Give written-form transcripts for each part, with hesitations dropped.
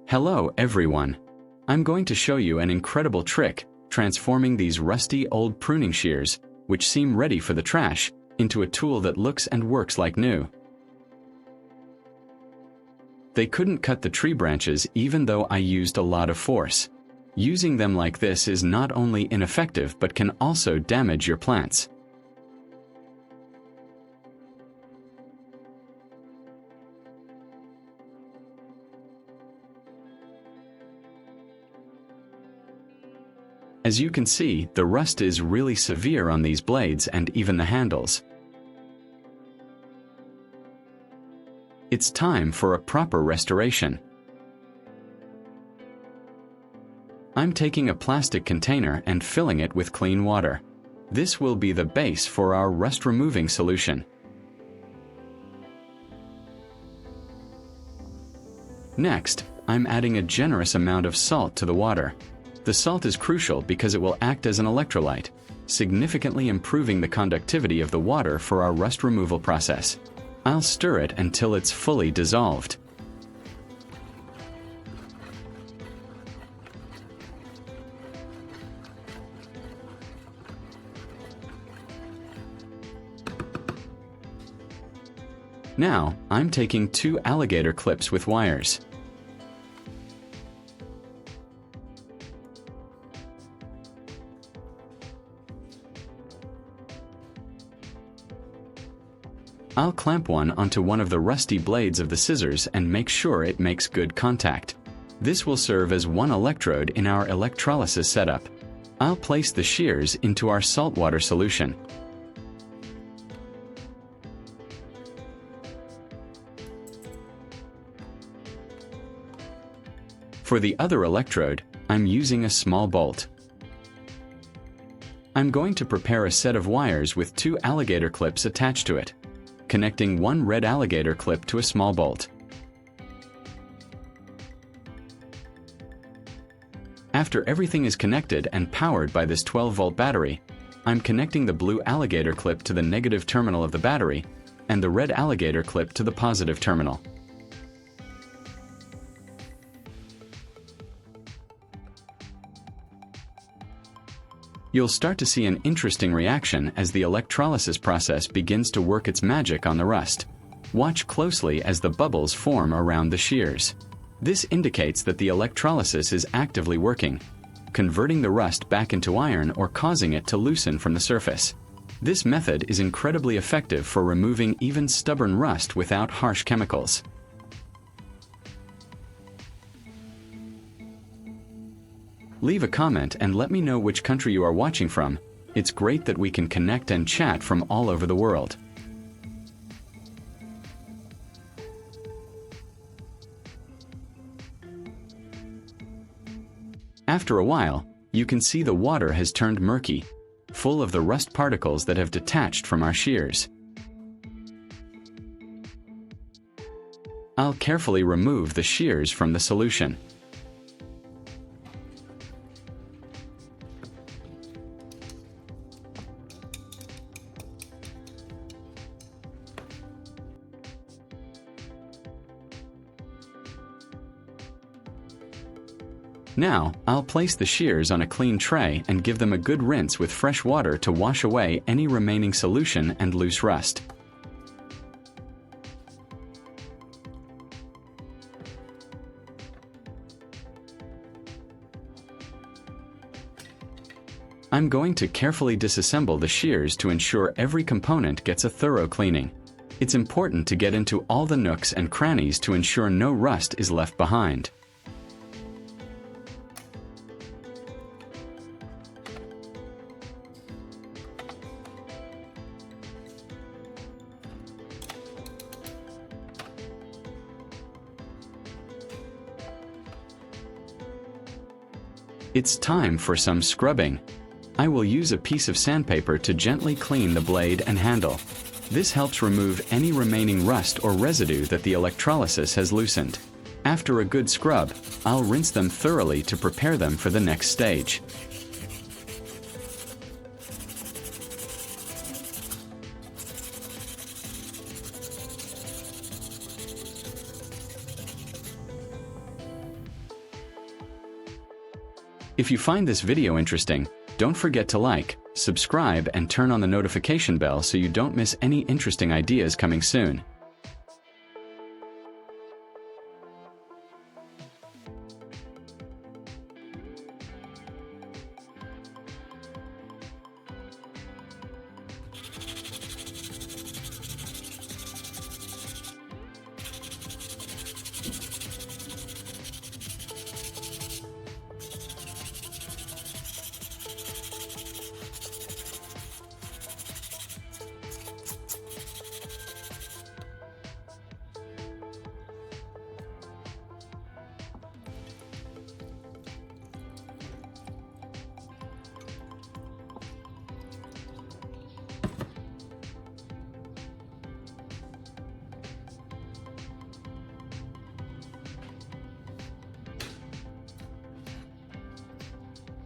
Hello everyone! I'm going to show you an incredible trick, transforming these rusty old pruning shears, which seem ready for the trash, into a tool that looks and works like new. They couldn't cut the tree branches even though I used a lot of force. Using them like this is not only ineffective but can also damage your plants. As you can see, the rust is really severe on these blades and even the handles. It's time for a proper restoration. I'm taking a plastic container and filling it with clean water. This will be the base for our rust-removing solution. Next, I'm adding a generous amount of salt to the water. The salt is crucial because it will act as an electrolyte, significantly improving the conductivity of the water for our rust removal process. I'll stir it until it's fully dissolved. Now, I'm taking 2 alligator clips with wires. I'll clamp one onto one of the rusty blades of the scissors and make sure it makes good contact. This will serve as one electrode in our electrolysis setup. I'll place the shears into our saltwater solution. For the other electrode, I'm using a small bolt. I'm going to prepare a set of wires with 2 alligator clips attached to it, connecting one red alligator clip to a small bolt. After everything is connected and powered by this 12-volt battery, I'm connecting the blue alligator clip to the negative terminal of the battery and the red alligator clip to the positive terminal. You'll start to see an interesting reaction as the electrolysis process begins to work its magic on the rust. Watch closely as the bubbles form around the shears. This indicates that the electrolysis is actively working, converting the rust back into iron or causing it to loosen from the surface. This method is incredibly effective for removing even stubborn rust without harsh chemicals. Leave a comment and let me know which country you are watching from. It's great that we can connect and chat from all over the world. After a while, you can see the water has turned murky, full of the rust particles that have detached from our shears. I'll carefully remove the shears from the solution. Now, I'll place the shears on a clean tray and give them a good rinse with fresh water to wash away any remaining solution and loose rust. I'm going to carefully disassemble the shears to ensure every component gets a thorough cleaning. It's important to get into all the nooks and crannies to ensure no rust is left behind. It's time for some scrubbing. I will use a piece of sandpaper to gently clean the blade and handle. This helps remove any remaining rust or residue that the electrolysis has loosened. After a good scrub, I'll rinse them thoroughly to prepare them for the next stage. If you find this video interesting, don't forget to like, subscribe, and turn on the notification bell so you don't miss any interesting ideas coming soon.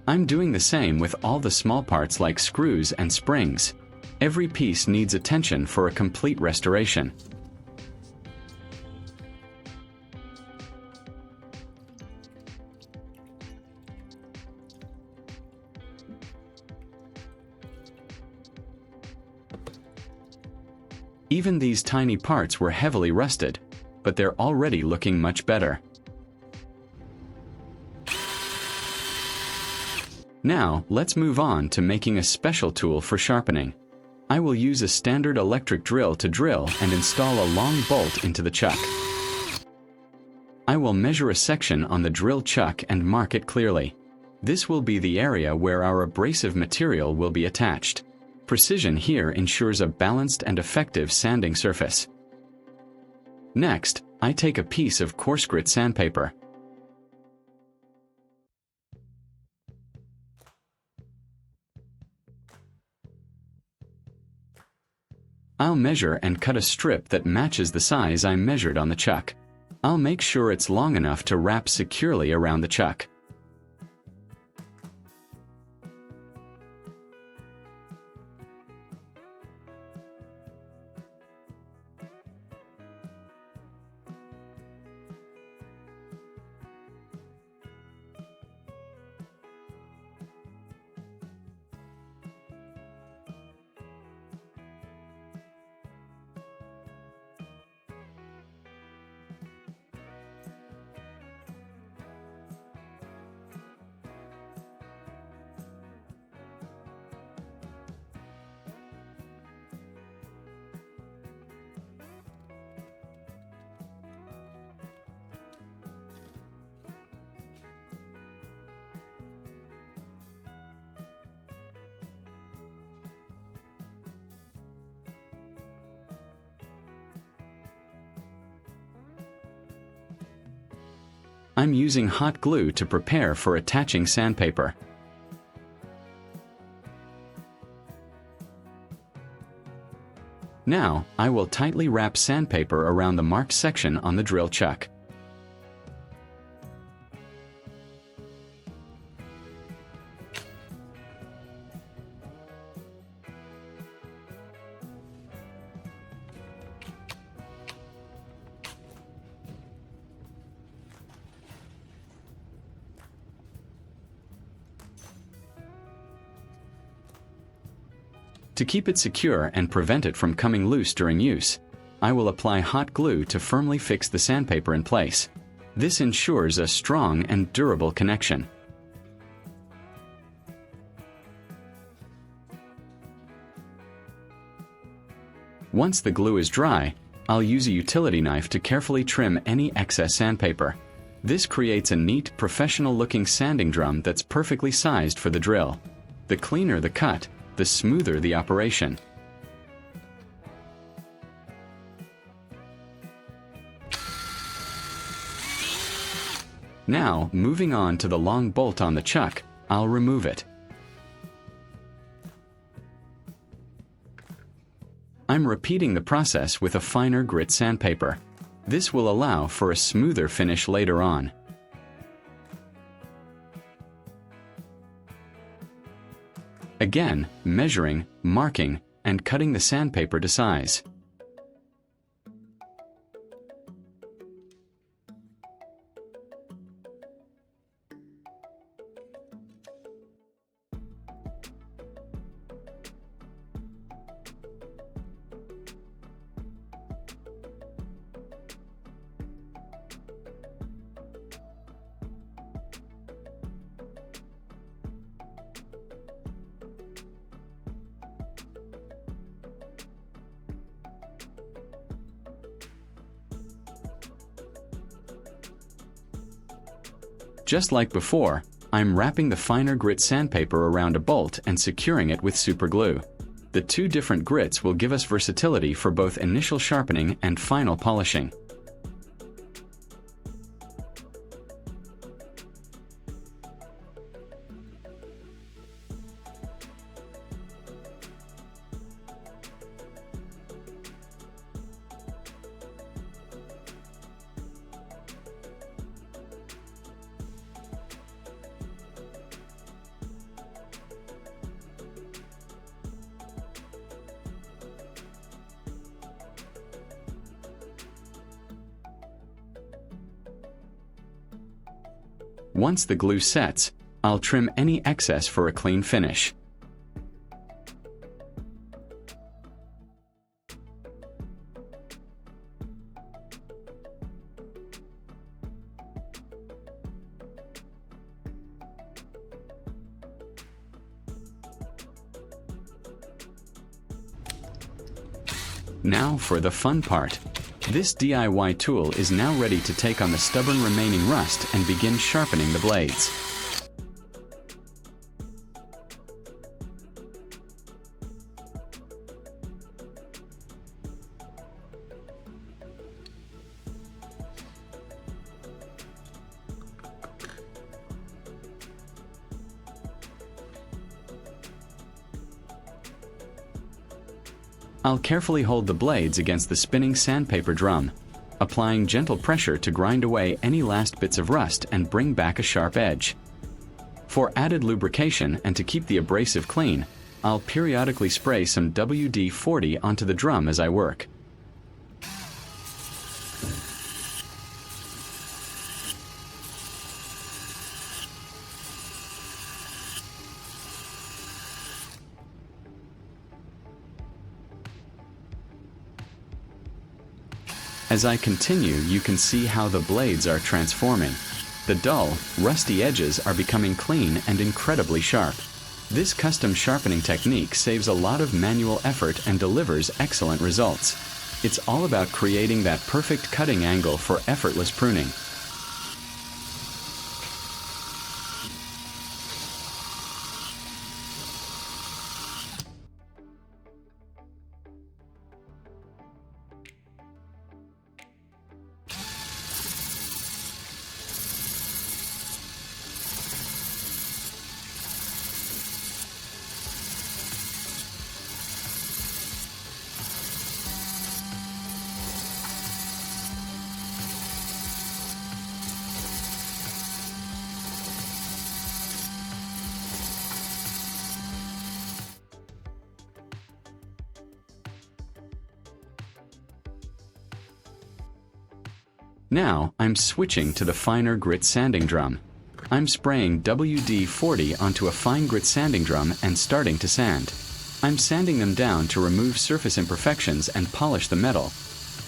I'm doing the same with all the small parts like screws and springs. Every piece needs attention for a complete restoration. Even these tiny parts were heavily rusted, but they're already looking much better. Now, let's move on to making a special tool for sharpening. I will use a standard electric drill to drill and install a long bolt into the chuck. I will measure a section on the drill chuck and mark it clearly. This will be the area where our abrasive material will be attached. Precision here ensures a balanced and effective sanding surface. Next, I take a piece of coarse grit sandpaper. I'll measure and cut a strip that matches the size I measured on the chuck. I'll make sure it's long enough to wrap securely around the chuck. I'm using hot glue to prepare for attaching sandpaper. Now, I will tightly wrap sandpaper around the marked section on the drill chuck. To keep it secure and prevent it from coming loose during use, I will apply hot glue to firmly fix the sandpaper in place. This ensures a strong and durable connection. Once the glue is dry, I'll use a utility knife to carefully trim any excess sandpaper. This creates a neat, professional-looking sanding drum that's perfectly sized for the drill. The cleaner the cut, the smoother the operation. Now, moving on to the long bolt on the chuck, I'll remove it. I'm repeating the process with a finer grit sandpaper. This will allow for a smoother finish later on. Again, measuring, marking, and cutting the sandpaper to size. Just like before, I'm wrapping the finer grit sandpaper around a bolt and securing it with super glue. The two different grits will give us versatility for both initial sharpening and final polishing. Once the glue sets, I'll trim any excess for a clean finish. Now for the fun part. This DIY tool is now ready to take on the stubborn remaining rust and begin sharpening the blades. I'll carefully hold the blades against the spinning sandpaper drum, applying gentle pressure to grind away any last bits of rust and bring back a sharp edge. For added lubrication and to keep the abrasive clean, I'll periodically spray some WD-40 onto the drum as I work. As I continue, you can see how the blades are transforming. The dull, rusty edges are becoming clean and incredibly sharp. This custom sharpening technique saves a lot of manual effort and delivers excellent results. It's all about creating that perfect cutting angle for effortless pruning. Now, I'm switching to the finer grit sanding drum. I'm spraying WD-40 onto a fine grit sanding drum and starting to sand. I'm sanding them down to remove surface imperfections and polish the metal,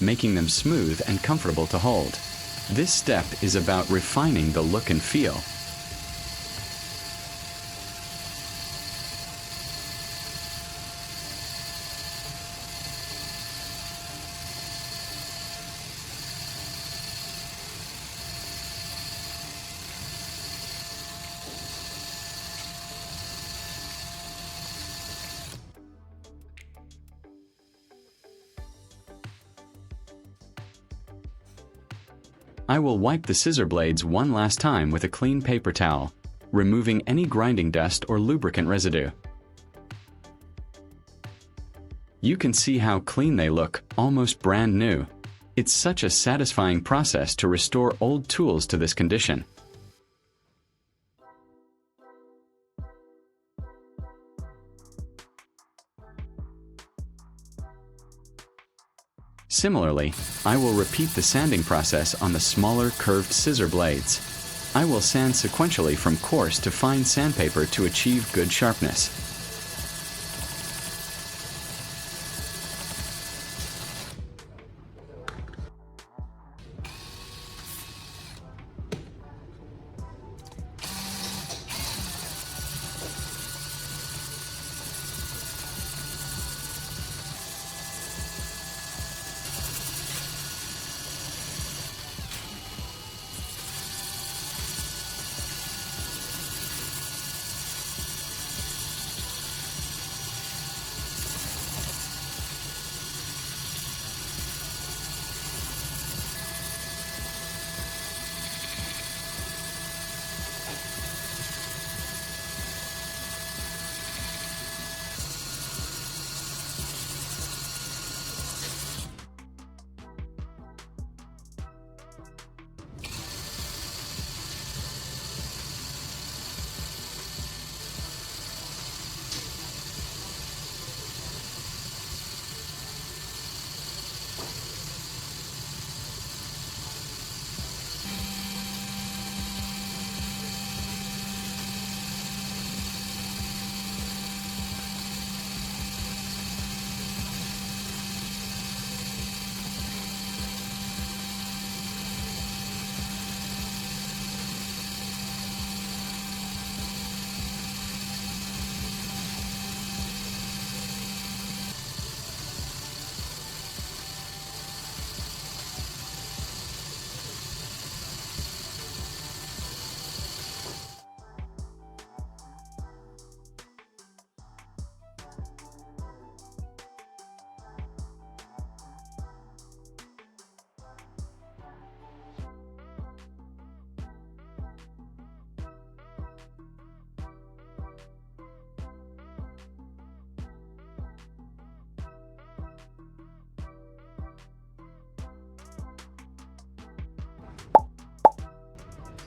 making them smooth and comfortable to hold. This step is about refining the look and feel. I will wipe the scissor blades one last time with a clean paper towel, removing any grinding dust or lubricant residue. You can see how clean they look, almost brand new. It's such a satisfying process to restore old tools to this condition. Similarly, I will repeat the sanding process on the smaller curved scissor blades. I will sand sequentially from coarse to fine sandpaper to achieve good sharpness.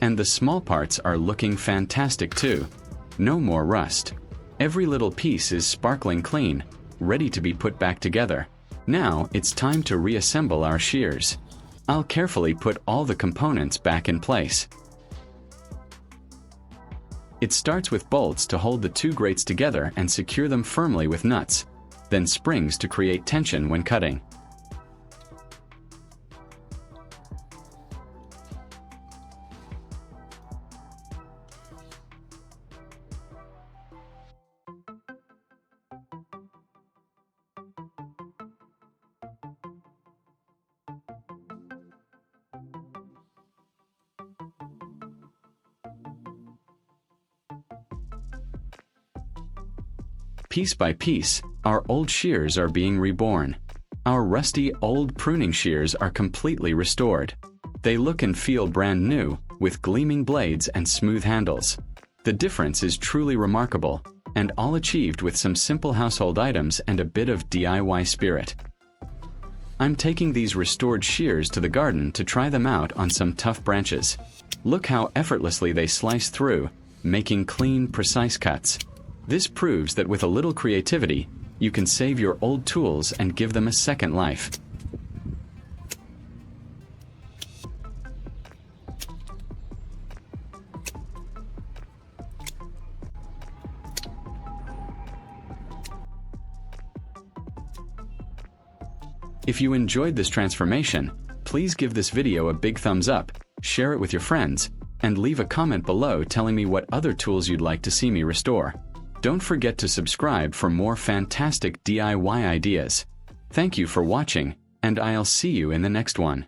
And the small parts are looking fantastic too. No more rust. Every little piece is sparkling clean, ready to be put back together. Now it's time to reassemble our shears. I'll carefully put all the components back in place. It starts with bolts to hold the two grates together and secure them firmly with nuts, then springs to create tension when cutting. Piece by piece, our old shears are being reborn. Our rusty old pruning shears are completely restored. They look and feel brand new, with gleaming blades and smooth handles. The difference is truly remarkable, and all achieved with some simple household items and a bit of DIY spirit. I'm taking these restored shears to the garden to try them out on some tough branches. Look how effortlessly they slice through, making clean, precise cuts. This proves that with a little creativity, you can save your old tools and give them a second life. If you enjoyed this transformation, please give this video a big thumbs up, share it with your friends, and leave a comment below telling me what other tools you'd like to see me restore. Don't forget to subscribe for more fantastic DIY ideas. Thank you for watching, and I'll see you in the next one.